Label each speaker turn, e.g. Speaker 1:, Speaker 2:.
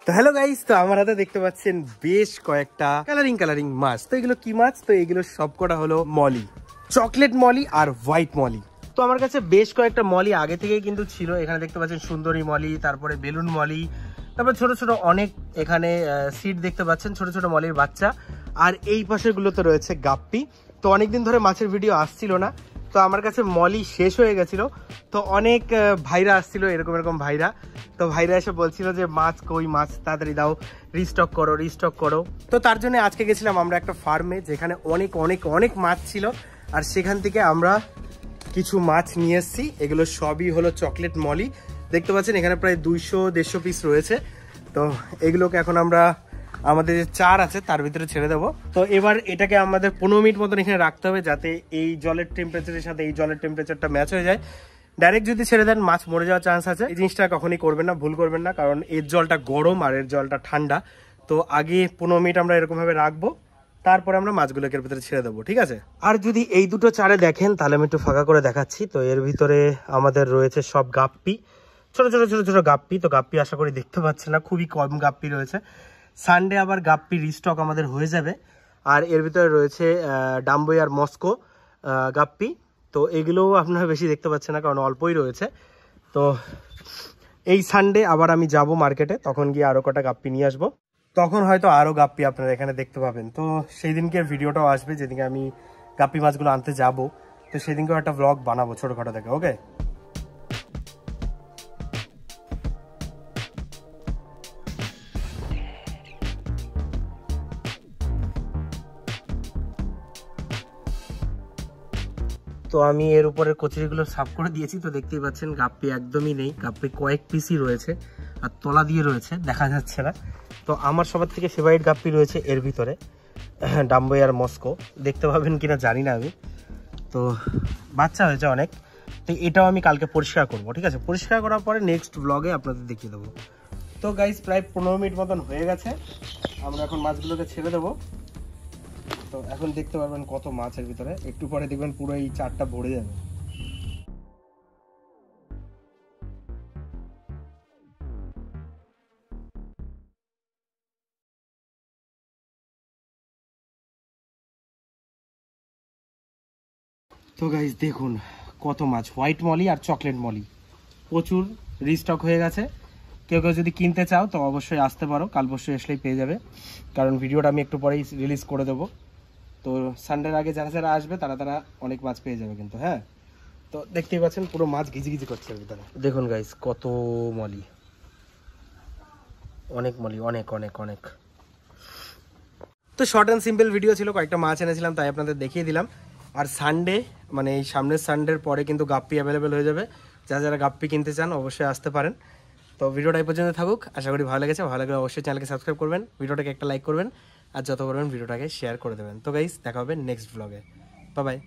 Speaker 1: তো hello guys, তো আমার হাতে দেখতে পাচ্ছেন বেশ কয়েকটা কালারিং মাছ। তো এগুলো কি মাছ? তো এগুলো সবকটা হলো মলি, চকলেট মলি আর হোয়াইট মলি। তো আমার কাছে বেশ কয়েকটা মলি আগে থেকেই কিন্তু ছিল। এখানে দেখতে পাচ্ছেন সুন্দরী মলি, তারপরে বেলুন মলি, তারপর ছোট ছোট অনেক এখানে সিড দেখতে পাচ্ছেন, ছোট ছোট মলির বাচ্চা। আর এই পাশের গুলোতে রয়েছে গাপ্পি। তো অনেকদিন ধরে মাছের ভিডিও আসছিল না, তো আমার কাছে মলি শেষ হয়ে গেছিল। তো অনেক ভাইরা আসছিল, এরকম ভাইরা। তো ভাইরা এসে বলছিল যে মাছ কই, মাছ তাড়াতাড়ি দাও, রিস্টক করো। তো তার জন্য আজকে গেছিলাম আমরা একটা ফার্মে, যেখানে অনেক মাছ ছিল। আর সেখান থেকে আমরা কিছু মাছ নিয়ে এসেছি। এগুলো সবই হলো চকলেট মলি। দেখতে পাচ্ছেন এখানে প্রায় 200-150 পিস রয়েছে। তো এগুলোকে এখন আমরা আমাদের যে চার আছে তার ভিতরে ছেড়ে দেবো। তো এবার এটাকে আমাদের 15 মিনিট মতন এখানে রাখতে হবে, যাতে এই জলের টেম্পারেচারের সাথে এই জলের টেম্পারেচারটা ম্যাচ হয়ে যায়। ডাইরেক্ট যদি ছেড়ে দেন মাছ মরে যাওয়ার চান্স আছে। এই জিনিসটা কখনই করবেন না, ভুল করবেন না, কারণ এর জলটা গরম আর এর জলটা ঠান্ডা। তো আগে 15 মিনিট আমরা এরকমভাবে রাখবো, তারপরে আমরা মাছগুলোকে এর ভিতরে ছেড়ে দেবো, ঠিক আছে? আর যদি এই দুটো চারে দেখেন তাহলে আমি একটু ফাঁকা করে দেখাচ্ছি। তো এর ভিতরে আমাদের রয়েছে সব গাপ্পি, ছোট ছোট গাপ্পি। তো গাপ্পি আশা করি দেখতে পাচ্ছে না, খুবই কম গাপ্পি রয়েছে। সানডে আবার গাপ্পি রিস্টক আমাদের হয়ে যাবে। আর এর ভিতরে রয়েছে ডাম্বই আর মস্কো গাপ্পি। তো এগুলোও আপনারা বেশি দেখতে পাচ্ছেন না, কারণ অল্পই রয়েছে। তো এই সানডে আবার আমি যাব মার্কেটে, তখন গিয়ে আরও কটা গাপ্পি নিয়ে আসবো। তখন হয়তো আরও গাপ্পি আপনারা এখানে দেখতে পাবেন। তো সেই দিনকে ভিডিওটাও আসবে, যেদিনকে আমি গাপ্পি মাছগুলো আনতে যাব। তো সেদিনকেও একটা ব্লগ বানাবো ছোটোখাটো থেকে, ওকে? তো আমি এর উপরে কচুরিগুলো সাফ করে দিয়েছি। তো দেখতেই পাচ্ছেন গাপ্পি একদমই নেই, গাপ্পি কয়েক পিসই রয়েছে আর তলা দিয়ে রয়েছে, দেখা যাচ্ছে না। তো আমার সবার থেকে ফেভারিট গাপ্পি রয়েছে এর ভিতরে, ডাম্বই আর মস্কো। দেখতে পাবেন কিনা জানি না আমি। তো বাচ্চা হয়েছে অনেক। তো এটাও আমি কালকে পরিষ্কার করবো, ঠিক আছে? পরিষ্কার করার পরে নেক্সট ব্লগে আপনাদের দেখিয়ে দেবো। তো গাইস, প্রায় 15 মিনিট মতন হয়ে গেছে। আমরা এখন মাছগুলোকে ছেড়ে দেবো। তো এখন দেখতে পারবেন কত মাছের ভিতরে, একটু পরে দেখবেন পুরো এই চারটা ভরে যাবে। তো গাইস দেখুন কত মাছ, হোয়াইট মলি আর চকলেট মলি প্রচুর রিস্টক হয়ে গেছে। কেউ যদি কিনতে চাও তো অবশ্যই আসতে পারো, কাল পরশু আসলেই পেয়ে যাবে, কারণ ভিডিওটা আমি একটু পরেই রিলিজ করে দেবো। তো সানডের আগে যারা আসবে তারা অনেক মাছ পেয়ে যাবে কিন্তু, হ্যাঁ। তো দেখতেই পাচ্ছেন পুরো মাছ ঘিজি করছে এর ভিতরে। দেখুন গাইস কত মলি, অনেক মলি, অনেক। তো শর্ট অ্যান্ড সিম্পল ভিডিও ছিল, কয়েকটা মাছ এনেছিলাম তাই আপনাদের দেখিয়ে দিলাম। আর সানডে মানে এই সামনের সানডের পরে কিন্তু গাপ্পি অ্যাভেলেবেল হয়ে যাবে। যারা গাপ্পি কিনতে চান অবশ্যই আসতে পারেন। তো ভিডিওটা এই পর্যন্ত থাকুক, আশা করি ভালো লেগেছে। ভালো লাগলে অবশ্যই চ্যানেলকে সাবস্ক্রাইব করবেন, ভিডিওটাকে একটা লাইক করবেন, আর যত পারবেন ভিডিওটাকে শেয়ার করে দেবেন। তো গাইস দেখা হবে নেক্সট ব্লগে, বাই বাই।